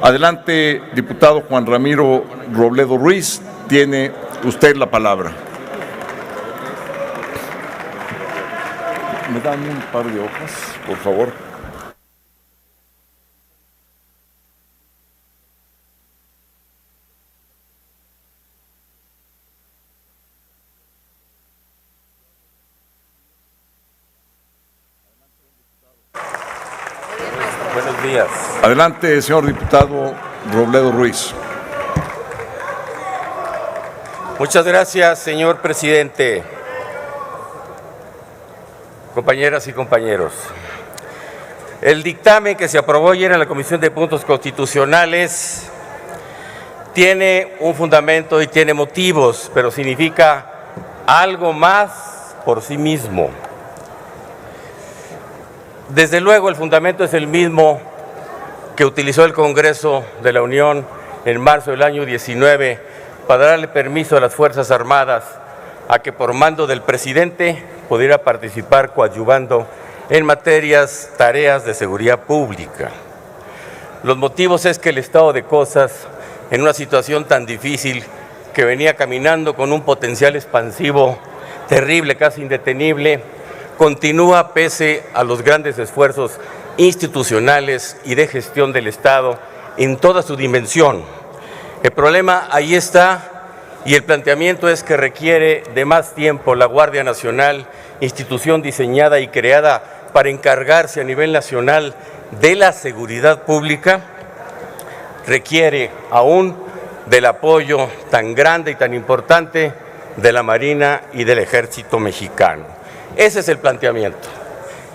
Adelante, diputado Juan Ramiro Robledo Ruiz, tiene usted la palabra. ¿Me dan un par de hojas, por favor? Buenos días. Adelante, señor diputado Robledo Ruiz. Muchas gracias, señor presidente. Compañeras y compañeros, el dictamen que se aprobó ayer en la Comisión de Puntos Constitucionales tiene un fundamento y tiene motivos, pero significa algo más por sí mismo. Desde luego, el fundamento es el mismo que utilizó el Congreso de la Unión en marzo del año 19 para darle permiso a las Fuerzas Armadas a que por mando del presidente pudiera participar coadyuvando en tareas de seguridad pública. Los motivos es que el estado de cosas, en una situación tan difícil que venía caminando con un potencial expansivo terrible, casi indetenible, continúa pese a los grandes esfuerzos institucionales y de gestión del Estado en toda su dimensión. El problema ahí está, y el planteamiento es que requiere de más tiempo la Guardia Nacional, institución diseñada y creada para encargarse a nivel nacional de la seguridad pública, requiere aún del apoyo tan grande y tan importante de la Marina y del Ejército Mexicano. Ese es el planteamiento.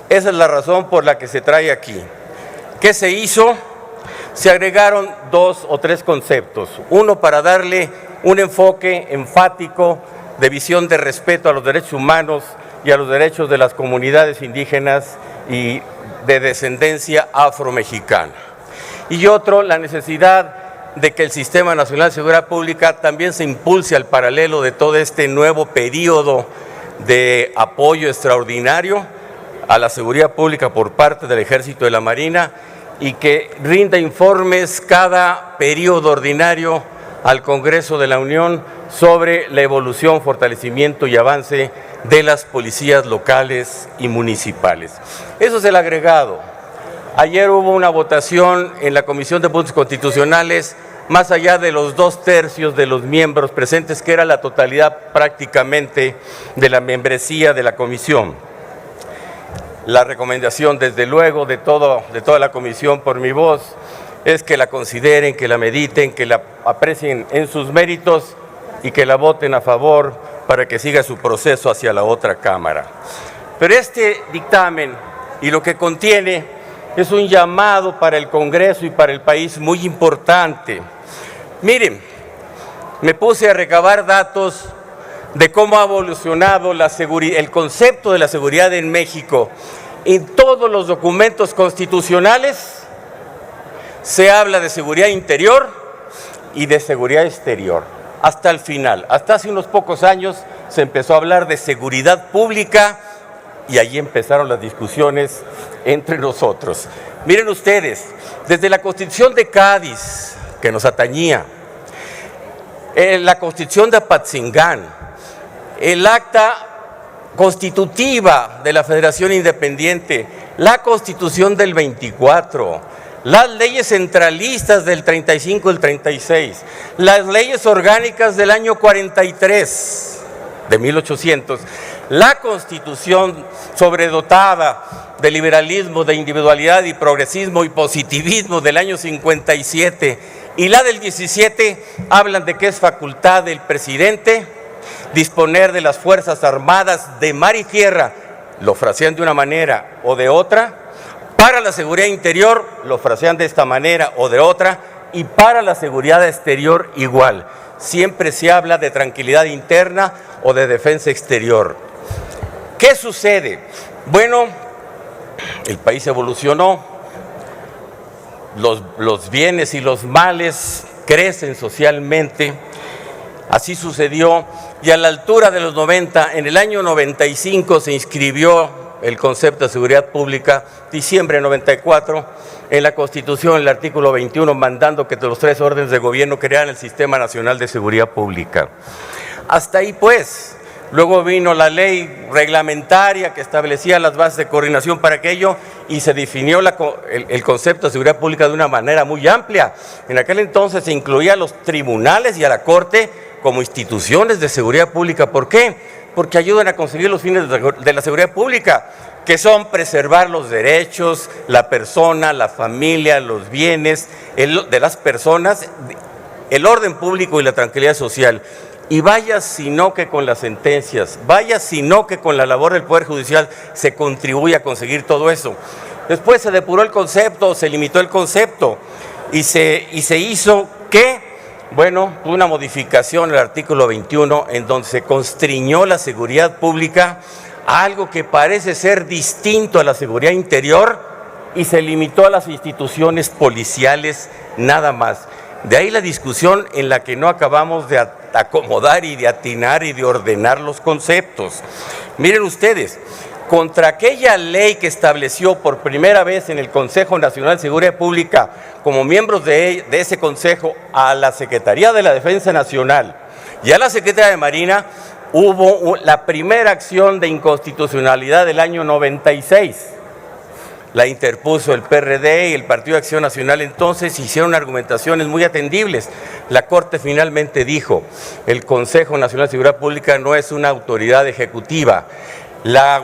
Esa es la razón por la que se trae aquí. ¿Qué se hizo? Se agregaron 2 o 3 conceptos. Uno, para darle un enfoque enfático de visión de respeto a los derechos humanos y a los derechos de las comunidades indígenas y de descendencia afromexicana. Y otro, la necesidad de que el Sistema Nacional de Seguridad Pública también se impulse al paralelo de todo este nuevo periodo de apoyo extraordinario a la seguridad pública por parte del Ejército y de la Marina, y que rinda informes cada periodo ordinario al Congreso de la Unión sobre la evolución, fortalecimiento y avance de las policías locales y municipales. Eso es el agregado. Ayer hubo una votación en la Comisión de Puntos Constitucionales, más allá de los 2/3 de los miembros presentes, que era la totalidad prácticamente de la membresía de la comisión. La recomendación, desde luego, de toda la comisión por mi voz, es que la consideren, que la mediten, que la aprecien en sus méritos y que la voten a favor para que siga su proceso hacia la otra Cámara. Pero este dictamen y lo que contiene es un llamado para el Congreso y para el país muy importante. Miren, me puse a recabar datos de cómo ha evolucionado el concepto de la seguridad en México. En todos los documentos constitucionales se habla de seguridad interior y de seguridad exterior. Hasta el final, hasta hace unos pocos años se empezó a hablar de seguridad pública y allí empezaron las discusiones entre nosotros. Miren ustedes, desde la Constitución de Cádiz, que nos atañía, la Constitución de Apatzingán, el Acta Constitutiva de la Federación Independiente, la Constitución del 24, las leyes centralistas del 35 y el 36, las leyes orgánicas del año 43, de 1800, la Constitución sobredotada de liberalismo, de individualidad y progresismo y positivismo del año 57 y la del 17 hablan de que es facultad del presidente disponer de las Fuerzas Armadas de mar y tierra, lo frasean de una manera o de otra, para la seguridad interior lo frasean de esta manera o de otra, y para la seguridad exterior igual. Siempre se habla de tranquilidad interna o de defensa exterior. ¿Qué sucede? Bueno, el país evolucionó, los bienes y los males crecen socialmente, así sucedió, y a la altura de los 90, en el año 95 se inscribió el concepto de seguridad pública, diciembre de 94, en la Constitución, el artículo 21, mandando que los 3 órdenes de gobierno crearan el Sistema Nacional de Seguridad Pública. Hasta ahí pues. Luego vino la ley reglamentaria que establecía las bases de coordinación para aquello y se definió el concepto de seguridad pública de una manera muy amplia. En aquel entonces se incluía a los tribunales y a la Corte como instituciones de seguridad pública. ¿Por qué? Porque ayudan a conseguir los fines de la seguridad pública, que son preservar los derechos, la persona, la familia, los bienes de las personas, el orden público y la tranquilidad social. Y vaya sino que con las sentencias, vaya sino que con la labor del Poder Judicial se contribuye a conseguir todo eso. Después se depuró el concepto, se limitó el concepto y se hizo que, bueno, una modificación del artículo 21 en donde se constriñó la seguridad pública a algo que parece ser distinto a la seguridad interior y se limitó a las instituciones policiales nada más. De ahí la discusión en la que no acabamos de acomodar y de atinar y de ordenar los conceptos. Miren ustedes, contra aquella ley que estableció por primera vez en el Consejo Nacional de Seguridad Pública como miembros de ese consejo a la Secretaría de la Defensa Nacional y a la Secretaría de Marina, hubo la primera acción de inconstitucionalidad del año 96. La interpuso el PRD y el Partido de Acción Nacional. Entonces hicieron argumentaciones muy atendibles. La Corte finalmente dijo: el Consejo Nacional de Seguridad Pública no es una autoridad ejecutiva. La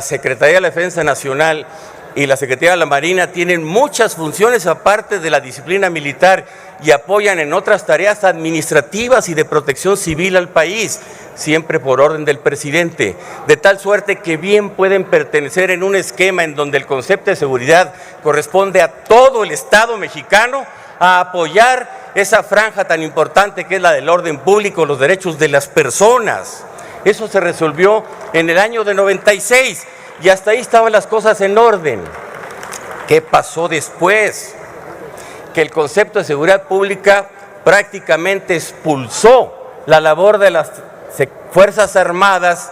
Secretaría de la Defensa Nacional y la Secretaría de la Marina tienen muchas funciones aparte de la disciplina militar y apoyan en otras tareas administrativas y de protección civil al país, siempre por orden del presidente, de tal suerte que bien pueden pertenecer en un esquema en donde el concepto de seguridad corresponde a todo el Estado mexicano a apoyar esa franja tan importante que es la del orden público, los derechos de las personas. Eso se resolvió en el año de 96 y hasta ahí estaban las cosas en orden. ¿Qué pasó después? Que el concepto de seguridad pública prácticamente expulsó la labor de las Fuerzas Armadas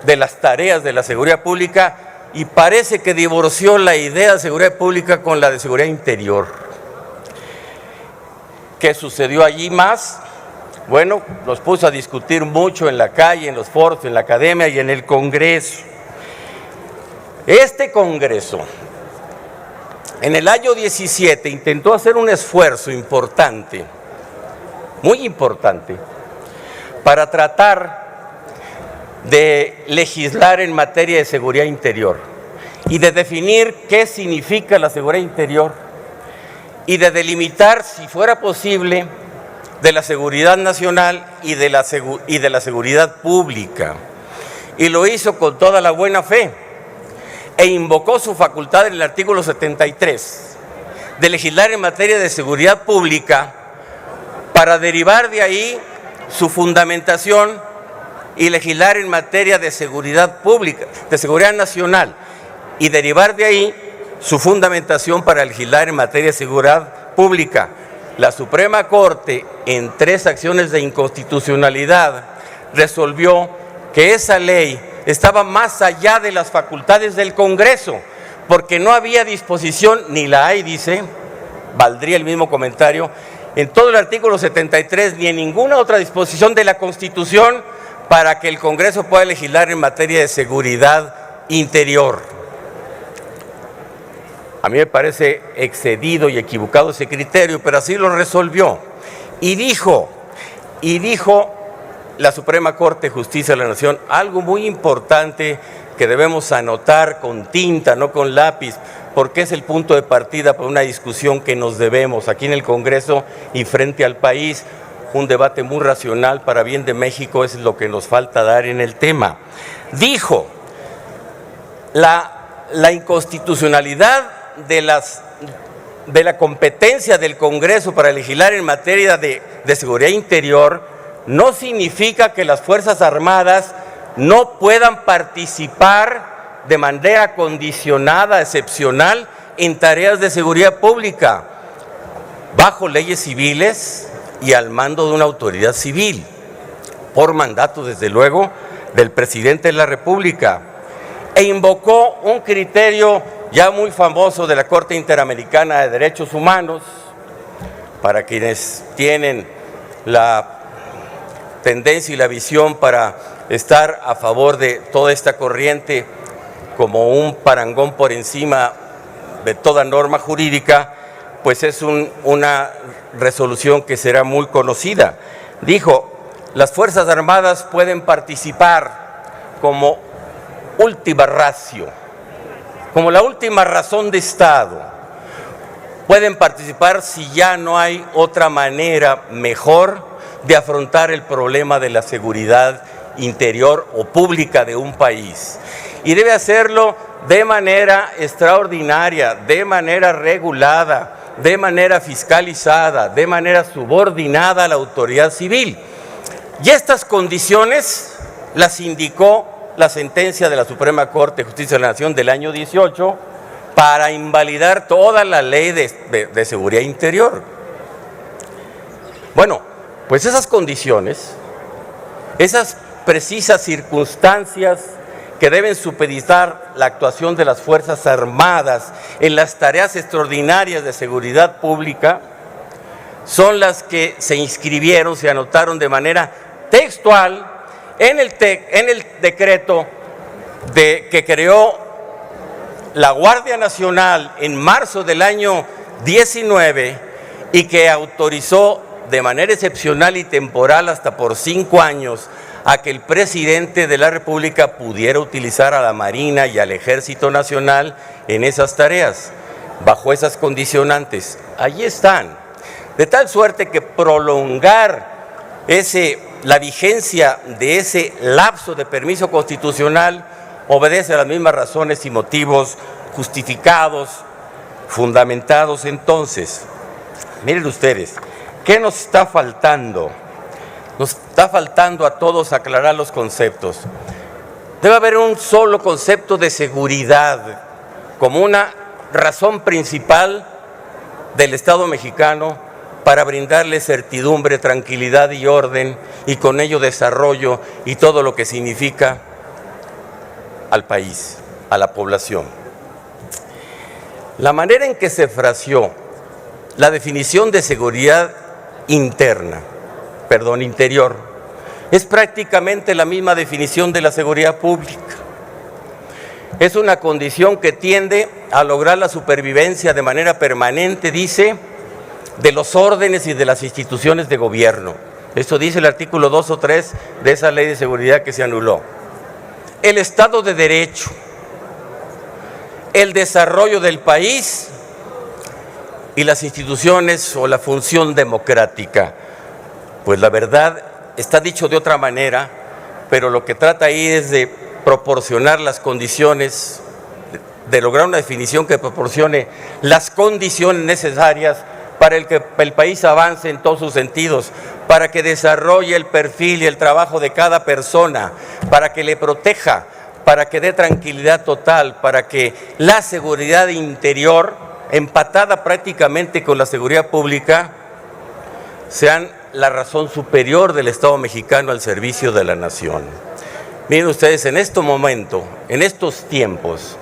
de las tareas de la seguridad pública y parece que divorció la idea de seguridad pública con la de seguridad interior. ¿Qué sucedió allí más? Bueno, nos puso a discutir mucho en la calle, en los foros, en la academia y en el Congreso. Este Congreso, en el año 17, intentó hacer un esfuerzo importante, muy importante, para tratar de legislar en materia de seguridad interior y de definir qué significa la seguridad interior y de delimitar, si fuera posible, de la seguridad nacional y de la seguridad pública. Y lo hizo con toda la buena fe e invocó su facultad en el artículo 73 de legislar en materia de seguridad pública para derivar de ahí su fundamentación y legislar en materia de seguridad pública, de seguridad nacional, y derivar de ahí su fundamentación para legislar en materia de seguridad pública. La Suprema Corte, en 3 acciones de inconstitucionalidad, resolvió que esa ley estaba más allá de las facultades del Congreso, porque no había disposición, ni la hay, dice, valdría el mismo comentario, en todo el artículo 73, ni en ninguna otra disposición de la Constitución para que el Congreso pueda legislar en materia de seguridad interior. A mí me parece excedido y equivocado ese criterio, pero así lo resolvió. Y dijo la Suprema Corte de Justicia de la Nación algo muy importante que debemos anotar con tinta, no con lápiz, porque es el punto de partida para una discusión que nos debemos aquí en el Congreso y frente al país. Un debate muy racional para bien de México es lo que nos falta dar en el tema. Dijo, la inconstitucionalidad de la competencia del Congreso para legislar en materia de seguridad interior no significa que las Fuerzas Armadas no puedan participar de manera condicionada, excepcional, en tareas de seguridad pública, bajo leyes civiles y al mando de una autoridad civil, por mandato, desde luego, del presidente de la República, e invocó un criterio ya muy famoso de la Corte Interamericana de Derechos Humanos, para quienes tienen la tendencia y la visión para estar a favor de toda esta corriente como un parangón por encima de toda norma jurídica, pues es una resolución que será muy conocida. Dijo: las Fuerzas Armadas pueden participar como última ratio, como la última razón de Estado. Pueden participar si ya no hay otra manera mejor de afrontar el problema de la seguridad interior o pública de un país. Y debe hacerlo de manera extraordinaria, de manera regulada, de manera fiscalizada, de manera subordinada a la autoridad civil. Y estas condiciones las indicó la sentencia de la Suprema Corte de Justicia de la Nación del año 18 para invalidar toda la ley de seguridad interior. Bueno, pues esas condiciones, esas precisas circunstancias que deben supeditar la actuación de las Fuerzas Armadas en las tareas extraordinarias de seguridad pública, son las que se inscribieron, se anotaron de manera textual en el decreto que creó la Guardia Nacional en marzo del año 19 y que autorizó de manera excepcional y temporal hasta por 5 años a que el presidente de la República pudiera utilizar a la Marina y al Ejército Nacional en esas tareas, bajo esas condicionantes. Allí están. De tal suerte que prolongar la vigencia de ese lapso de permiso constitucional obedece a las mismas razones y motivos justificados, fundamentados. Entonces, miren ustedes, ¿qué nos está faltando? Nos está faltando a todos aclarar los conceptos. Debe haber un solo concepto de seguridad como una razón principal del Estado mexicano para brindarle certidumbre, tranquilidad y orden, y con ello desarrollo y todo lo que significa al país, a la población. La manera en que se fraseó la definición de seguridad interior, es prácticamente la misma definición de la seguridad pública. Es una condición que tiende a lograr la supervivencia de manera permanente, dice, de los órdenes y de las instituciones de gobierno. Esto dice el artículo 2 o 3 de esa ley de seguridad que se anuló. El Estado de Derecho, el desarrollo del país y las instituciones o la función democrática. Pues la verdad está dicho de otra manera, pero lo que trata ahí es de proporcionar las condiciones, de lograr una definición que proporcione las condiciones necesarias para que el país avance en todos sus sentidos, para que desarrolle el perfil y el trabajo de cada persona, para que le proteja, para que dé tranquilidad total, para que la seguridad interior, empatada prácticamente con la seguridad pública, sean la razón superior del Estado mexicano al servicio de la nación. Miren ustedes, en este momento, en estos tiempos,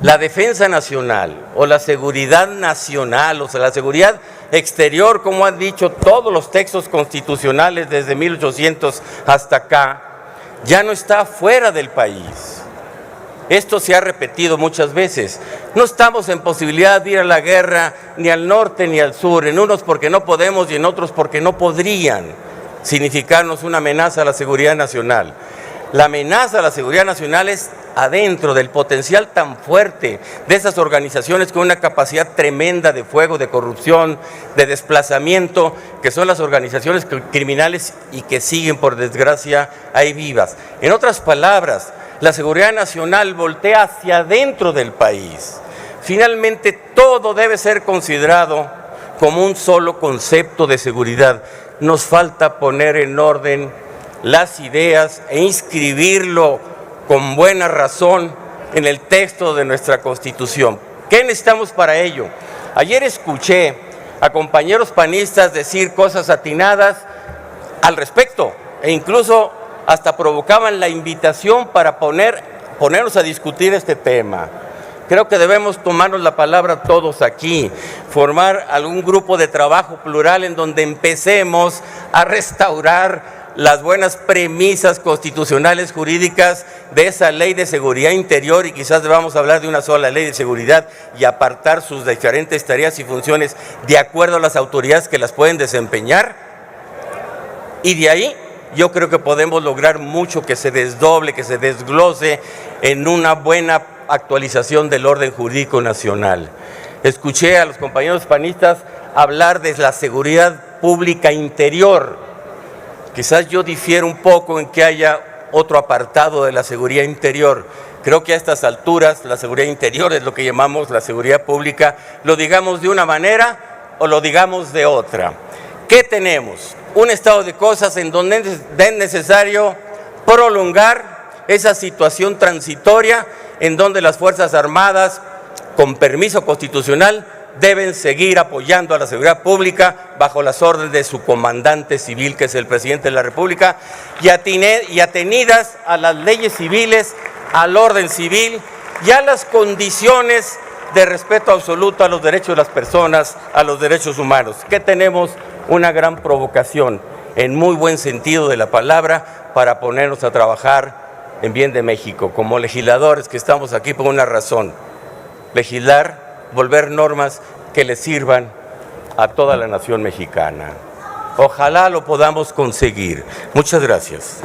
la defensa nacional o la seguridad nacional, o sea, la seguridad exterior, como han dicho todos los textos constitucionales desde 1800 hasta acá, ya no está fuera del país. Esto se ha repetido muchas veces. No estamos en posibilidad de ir a la guerra ni al norte ni al sur, en unos porque no podemos y en otros porque no podrían significarnos una amenaza a la seguridad nacional. La amenaza a la seguridad nacional es adentro del potencial tan fuerte de esas organizaciones con una capacidad tremenda de fuego, de corrupción, de desplazamiento, que son las organizaciones criminales y que siguen, por desgracia, ahí vivas. En otras palabras, la seguridad nacional voltea hacia adentro del país. Finalmente, todo debe ser considerado como un solo concepto de seguridad. Nos falta poner en orden las ideas e inscribirlo con buena razón en el texto de nuestra Constitución. ¿Qué necesitamos para ello? Ayer escuché a compañeros panistas decir cosas atinadas al respecto e incluso hasta provocaban la invitación para ponernos a discutir este tema. Creo que debemos tomarnos la palabra todos aquí, formar algún grupo de trabajo plural en donde empecemos a restaurar las buenas premisas constitucionales jurídicas de esa ley de seguridad interior, y quizás debamos hablar de una sola ley de seguridad y apartar sus diferentes tareas y funciones de acuerdo a las autoridades que las pueden desempeñar. Y de ahí yo creo que podemos lograr mucho, que se desdoble, que se desglose en una buena actualización del orden jurídico nacional. Escuché a los compañeros panistas hablar de la seguridad pública interior. Quizás yo difiero un poco en que haya otro apartado de la seguridad interior. Creo que a estas alturas la seguridad interior es lo que llamamos la seguridad pública, lo digamos de una manera o lo digamos de otra. ¿Qué tenemos? Un estado de cosas en donde es necesario prolongar esa situación transitoria en donde las Fuerzas Armadas, con permiso constitucional, deben seguir apoyando a la seguridad pública bajo las órdenes de su comandante civil, que es el presidente de la República, y atenidas a las leyes civiles, al orden civil y a las condiciones de respeto absoluto a los derechos de las personas, a los derechos humanos. Que tenemos una gran provocación, en muy buen sentido de la palabra, para ponernos a trabajar en bien de México, como legisladores que estamos aquí por una razón: legislar, volver normas que le sirvan a toda la nación mexicana. Ojalá lo podamos conseguir. Muchas gracias.